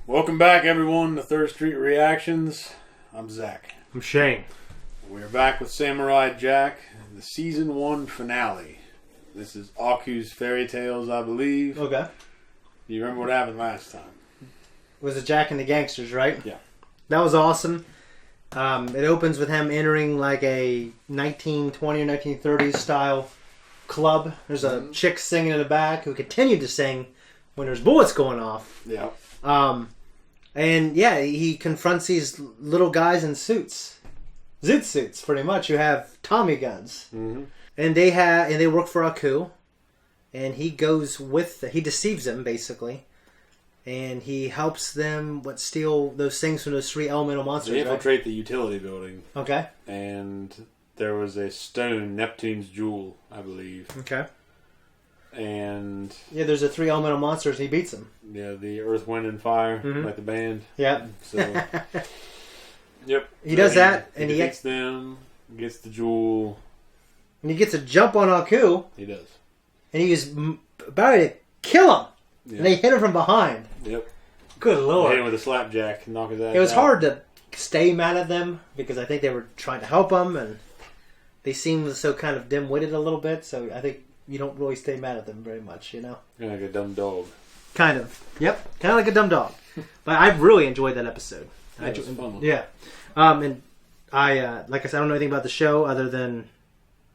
Welcome back, everyone, to Third Street Reactions. I'm Zach. I'm Shane. We're back with Samurai Jack, the Season 1 finale. This is Aku's Fairy Tales, I believe. Okay. You remember what happened last time? Was it Jack and the Gangsters, right? Yeah. That was awesome. It opens with him entering like a 1920 or 1930s style club. There's a chick singing in the back who continued to sing when there's bullets going off. Yeah. And yeah, he confronts these little guys in suits. Zoot suits, pretty much, who have Tommy guns. Mm-hmm. And they work for Aku. And he goes he deceives them, basically. And he helps them steal those things from those three elemental monsters. They infiltrate the utility building. Okay. And there was a stone, Neptune's jewel, I believe. Okay. And yeah, there's the three elemental monsters, and he beats them. Yeah, the Earth, Wind, and Fire, like the band. Yeah. So, yep. He does that, and he gets them, gets the jewel. And he gets a jump on Aku. He does. And he was about to kill him. Yep. And they hit him from behind. Yep. Good lord. They hit him with a slapjack and knock his ass out. It was hard to stay mad at them because I think they were trying to help him, and they seemed so kind of dim-witted a little bit, so I think you don't really stay mad at them very much, you know? Kind of like a dumb dog. Kind of. Yep. Kind of like a dumb dog. But I really enjoyed that episode. Yeah, it was fun. Yeah. And I, like I said, I don't know anything about the show other than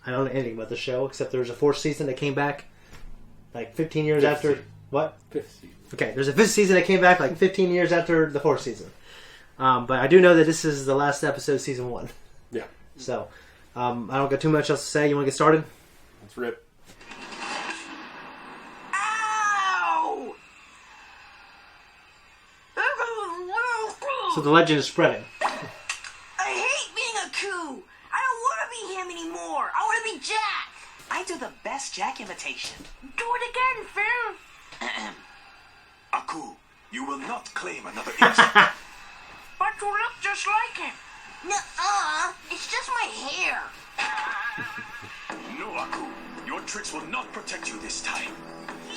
I don't know anything about the show except there was a fourth season that came back like 15 years after. What? Fifth season. Okay, there's a fifth season that came back like 15 years after the fourth season. But I do know that this is the last episode of season 1. Yeah. So, I don't got too much else to say. You want to get started? Let's rip. So the legend is spreading. I hate being a coup. I don't want to be him anymore. I want to be Jack. I do the best Jack imitation. Do it again, Phil. Aku, you will not claim another inch. But you look just like him. Nuh-uh. It's just my hair. No, Aku. Your tricks will not protect you this time.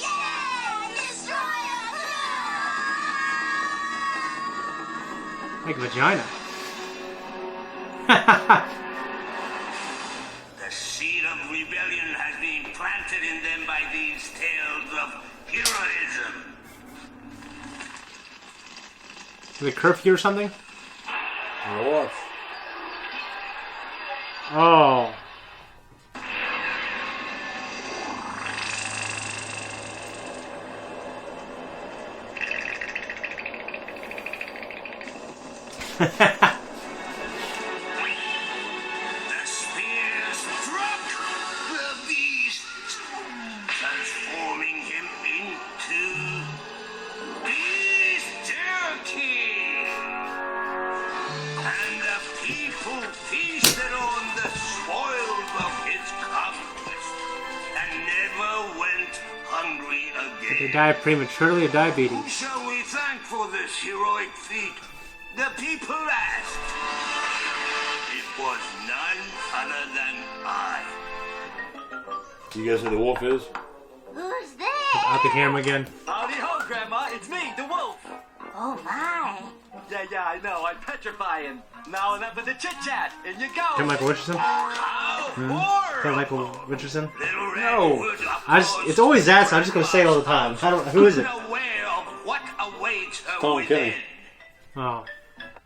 Yeah! Destroy us! Like a vagina. The seed of rebellion has been planted in them by these tales of heroism. Is it curfew or something? What? Oh. The spear struck the beast, transforming him into beast jerky. And the people feasted on the spoils of his conquest and never went hungry They again. die prematurely of Who diabetes. shall we thank for this heroic feat? The people asked. It was none other than I. You guys know who the wolf is? Who's there? I can hear him again. Howdy ho, Grandma. It's me, the wolf. Oh, my. Yeah, I know. I'm petrifying. Now enough of the chit-chat. In you go. Tim Michael Richardson? How Tim horrible! Michael Richardson? Little Red No. Hood It's always that, so I'm just going to say it all the time. Who is it? aware of what awaits her Tom within. Kenny. Oh.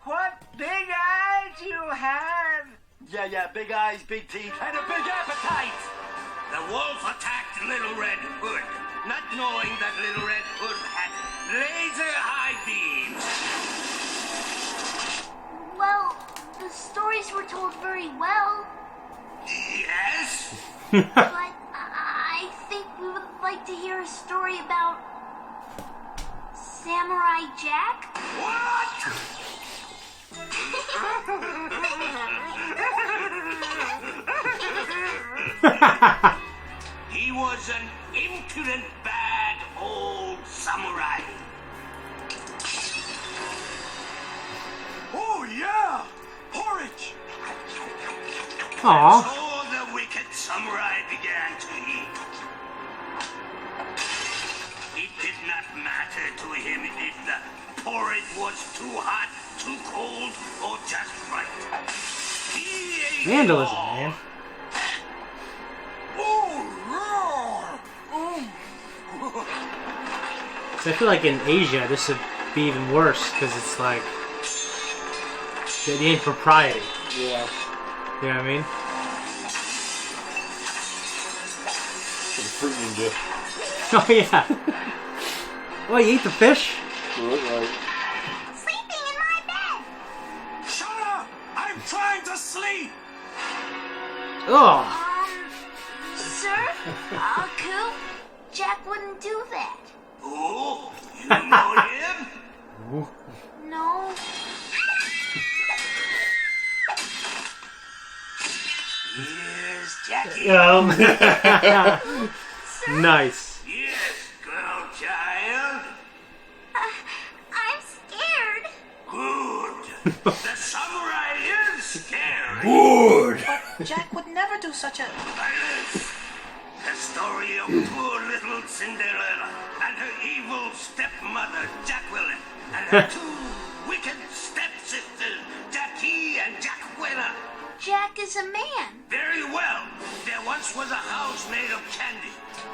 What big eyes you have. Yeah, big eyes, big teeth, and a big appetite. The wolf attacked Little Red Hood, not knowing that Little Red Hood had laser high beams. Well, the stories were told very well, Yes? but I think we would like to hear a story about Samurai Jack. What? He was an impudent, bad old samurai. Oh, yeah! Porridge! Aw. So the wicked samurai began to eat. It did not matter to him if the porridge was too hot, too cold, or just right. He ate Vandalism, it all. man. So I feel like in Asia, this would be even worse because it's like the impropriety. Yeah. You know what I mean? The fruit ninja. Oh yeah. Oh, you ate the fish? It looked like. Sleeping in my bed. Shut up! I'm trying to sleep! Oh. Sir? Aku? Jack wouldn't do that. Oh, you know him? No. Here's Jackie. Nice. Yes, girl child. I'm scared. Good. The samurai is scary. Good! Jack would never do such a... Silence. The story of poor little Cinderella and her evil stepmother, Jacqueline, and her two wicked stepsisters, Jackie and Jacqueline. Jack is a man. Very well. There once was a house made of candy,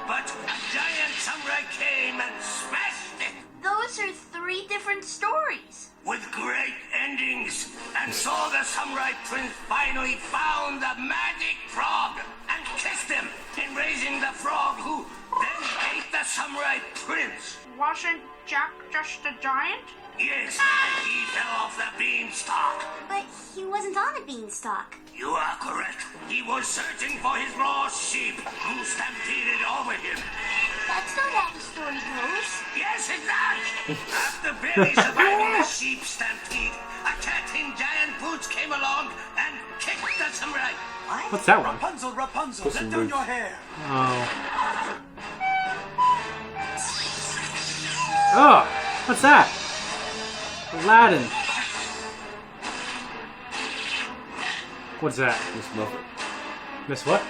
but a giant samurai came and smashed it Those are 3 different stories. with great endings. And so the samurai prince finally found the magic frog and kissed him in raising the frog, who then ate the samurai prince. Wasn't Jack just a giant? Yes, and he fell off the beanstalk. But he wasn't on a beanstalk. You are correct. He was searching for his lost sheep, who stampeded over him. That's not how the story goes. Yes, it's not. After barely surviving the sheep stampede, a cat in giant boots came along and kicked the samurai. What's that one? Rapunzel, Rapunzel, Puss let in down Boots. your hair. Oh. Oh, what's that? Aladdin. What's that? Miss Muffet. Miss what?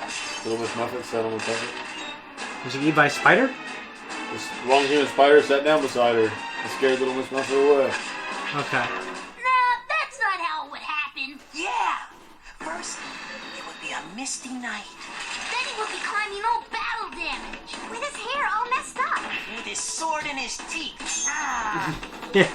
Little Miss Muffet sat on the bucket. Was she eaten by a spider? This long-haired spider sat down beside her and scared little Miss Muffet away. Okay. No, that's not how it would happen. Yeah. First, it would be a misty night Then he would be climbing all battle damage, with his hair all messed up. with his sword in his teeth. Ah. Yeah.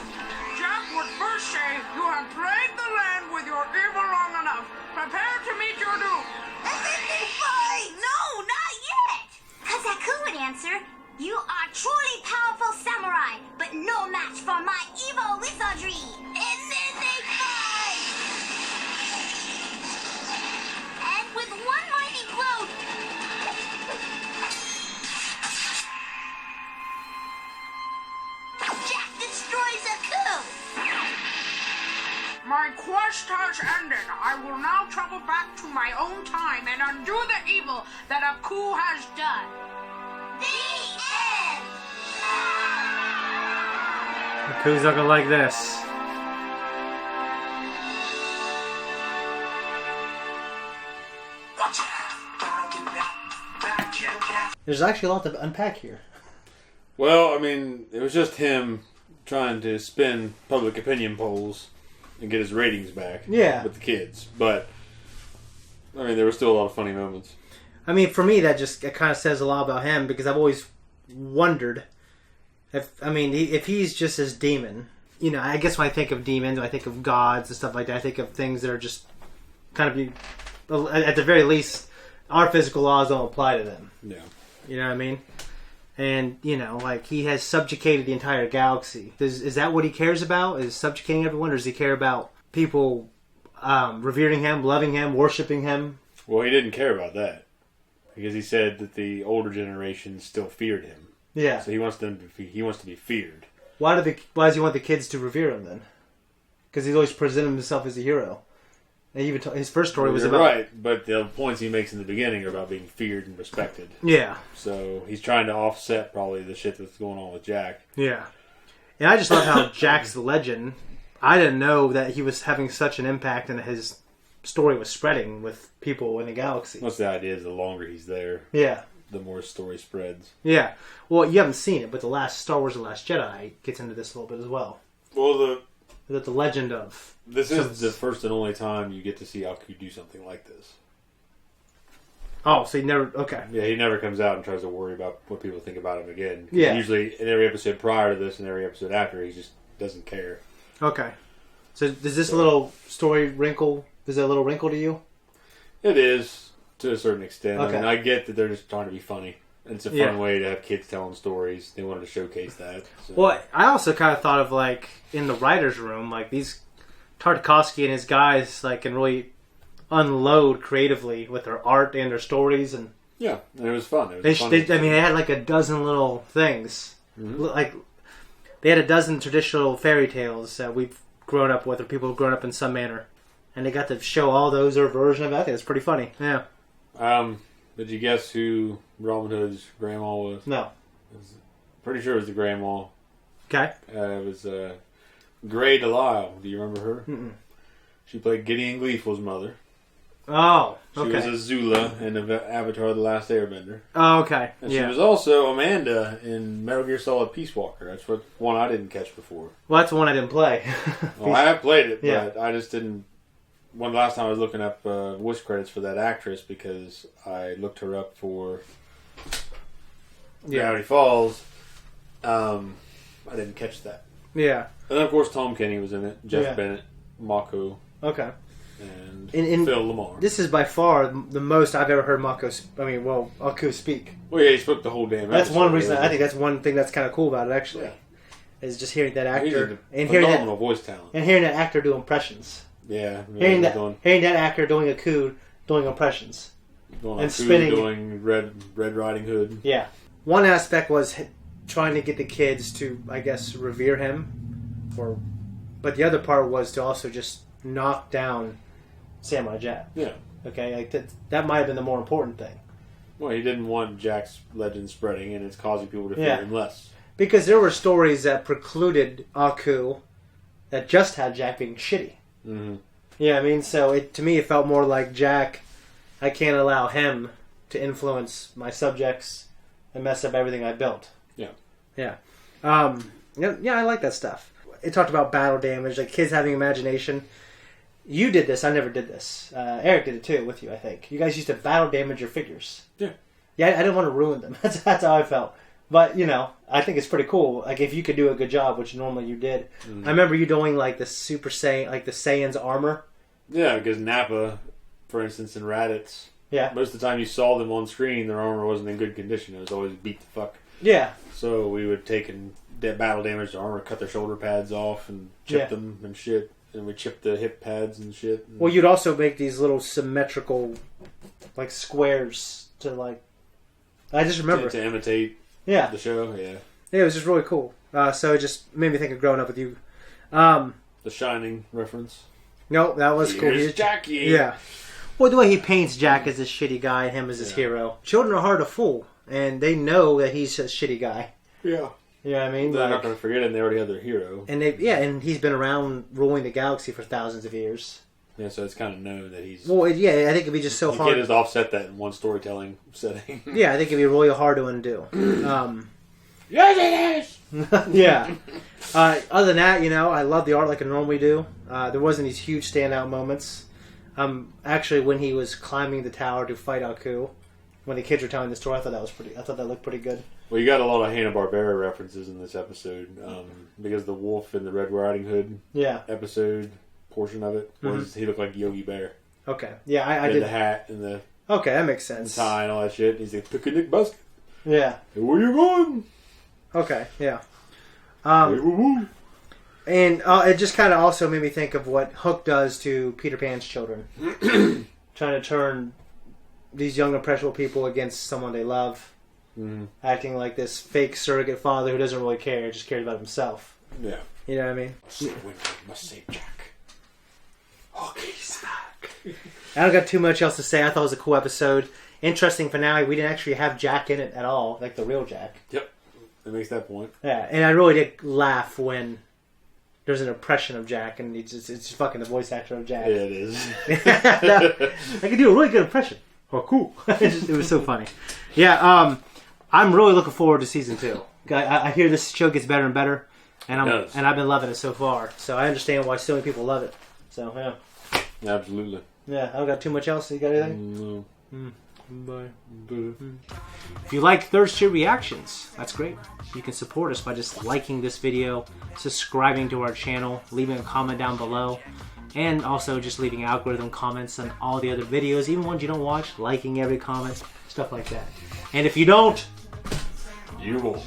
Jack would first say, "You have plagued the land with your evil long enough. Prepare to meet your doom." And then they fight! No, not yet! Kazaku would answer, "You are truly powerful samurai, but no match for my evil wizardry." And then they fight! And with one mighty blow, Jack destroys Aku! My quest has ended. I will now travel back to my own time and undo the evil that Aku has done. The end! Aku's looking like this. There's actually a lot to unpack here. Well, I mean, it was just him trying to spin public opinion polls and get his ratings back. Yeah. With the kids. But, I mean, there were still a lot of funny moments. I mean, for me, that just kind of says a lot about him because I've always wondered if he's just this demon. You know, I guess when I think of demons, when I think of gods and stuff like that, I think of things that are just kind of, at the very least, our physical laws don't apply to them. Yeah. You know what I mean? And, you know, like, he has subjugated the entire galaxy. Is that what he cares about? Is subjugating everyone? Or does he care about people revering him, loving him, worshiping him? Well, he didn't care about that. Because he said that the older generation still feared him. Yeah. So he wants to be feared. Why does he want the kids to revere him, then? Because he's always presented himself as a hero. And even his first story was You're about... right, but the points he makes in the beginning are about being feared and respected. Yeah. So he's trying to offset probably the shit that's going on with Jack. Yeah. And I just love how Jack's the legend. I didn't know that he was having such an impact and that his story was spreading with people in the galaxy. What's the idea is the longer he's there, Yeah. the more his story spreads. Yeah. Well, you haven't seen it, but the last Star Wars The Last Jedi gets into this a little bit as well. Well, The legend of. this is the first and only time you get to see Aku do something like this. Oh, so he never... Okay. Yeah, he never comes out and tries to worry about what people think about him again. Yeah. Usually, in every episode prior to this and every episode after, he just doesn't care. Okay. So does this little story wrinkle... Is it a little wrinkle to you? It is, to a certain extent. Okay. I mean, I get that they're just trying to be funny. It's a fun way to have kids telling stories. They wanted to showcase that. So. Well, I also kind of thought of, like, in the writer's room, like, these... Tartakovsky and his guys, like, can really unload creatively with their art and their stories, and yeah, and it was fun. It was they had like a dozen little things, like they had a dozen traditional fairy tales that we've grown up with, or people have grown up in some manner, and they got to show all those their version of it. I think it's pretty funny. Yeah. Did you guess who Robin Hood's grandma was? No. Pretty sure it was the grandma. Okay. It was Grey Delisle. Do you remember her? Mm-mm. She played Gideon Gleeful's mother. Oh, She okay. was Azula in Avatar: The Last Airbender. Oh, okay. And yeah. she was also Amanda in Metal Gear Solid Peace Walker. That's one I didn't catch before. Well, that's the one I didn't play. Well, I have played it, Yeah. but I just didn't. Last time I was looking up voice credits for that actress because I looked her up for Gravity Falls. I didn't catch that. Yeah. And then, of course, Tom Kenny was in it. Jeff Yeah. Bennett, Mako, Okay. and In Phil Lamar. This is by far the most I've ever heard Aku speak. Well, yeah, he spoke the whole damn That's episode. one reason. I think that's one thing that's kind of cool about it, actually, Yeah. is just hearing that He's actor a and hearing phenomenal voice talent. that actor do impressions. Yeah. Hearing doing that actor doing Aku doing impressions. and and spinning. doing Red Riding Hood. Yeah. One aspect was trying to get the kids to, I guess, revere him, but the other part was to also just knock down Samurai Jack. Yeah. Okay, like that might have been the more important thing. Well, he didn't want Jack's legend spreading, and it's causing people to fear Yeah. him less. Because there were stories that precluded Aku that just had Jack being shitty. Mm-hmm. Yeah, I mean, so to me it felt more like Jack, I can't allow him to influence my subjects and mess up everything I built. Yeah. Yeah. Yeah, I like that stuff. It talked about battle damage, like kids having imagination. You did this, I never did this. Eric did it too with you, I think. You guys used to battle damage your figures. Yeah. Yeah, I didn't want to ruin them. That's how I felt. But, I think it's pretty cool. Like, if you could do a good job, which normally you did. Mm-hmm. I remember you doing, like, the Super Saiyan, like the Saiyan's armor. Yeah, because Nappa, for instance, and Raditz, Yeah. most of the time you saw them on screen, their armor wasn't in good condition. It was always beat the fuck. Yeah. So we would take and battle damage their armor, cut their shoulder pads off, and chip Yeah. them and shit. And we chip the hip pads and shit. And Well, you'd also make these little symmetrical, like, squares to, like... I just remember. to imitate Yeah. the show, yeah. Yeah, it was just really cool. So it just made me think of growing up with you. The Shining reference. No, that was cool. Here's Jackie. Yeah. Well, the way he paints Jack as this shitty guy and him as his Yeah. hero. Children are hard to fool, and they know that he's a shitty guy. Yeah. You know what I mean? They're Like, not going to forget it, and they already have their hero. and and he's been around ruling the galaxy for thousands of years. Yeah, so it's kind of known that he's... Well, I think it'd be just so you hard. can't just offset that in one storytelling setting. Yeah, I think it'd be really hard to undo. Yes, it is! Yeah. Other than that, I love the art like I normally do. There wasn't these huge standout moments. Actually, when he was climbing the tower to fight Aku, when the kids were telling the story, I thought that looked pretty good. Well, you got a lot of Hanna-Barbera references in this episode, because the wolf in the Red Riding Hood Yeah. episode portion of it was he looked like Yogi Bear. Okay. Yeah, I He had did. the hat and the Okay, that makes sense. tie and all that shit. He's like, picnic basket. Yeah. Hey, where you going? Okay. Yeah. Hey, woo-woo. And it just kind of also made me think of what Hook does to Peter Pan's children, trying to turn these young impressionable people against someone they love, acting like this fake surrogate father who doesn't really care, just cares about himself. Yeah. You know what I mean? Must save Jack. Hockey's back. I don't got too much else to say. I thought it was a cool episode. Interesting finale. We didn't actually have Jack in it at all, like the real Jack. Yep. That makes that point. Yeah, and I really did laugh when there's an impression of Jack, and it's fucking the voice actor of Jack. Yeah, it is. I can do a really good impression. Oh, cool. It was so funny. Yeah, I'm really looking forward to season 2. I hear this show gets better and better. and I've been loving it so far. So I understand why so many people love it. So yeah, Absolutely. yeah. I don't got too much else. You got anything? No. Bye. If you like Third Shirt Reactions, that's great. You can support us by just liking this video, subscribing to our channel, leaving a comment down below, and also just leaving algorithm comments on all the other videos, even ones you don't watch, liking every comment, stuff like that. And if you don't, You won't.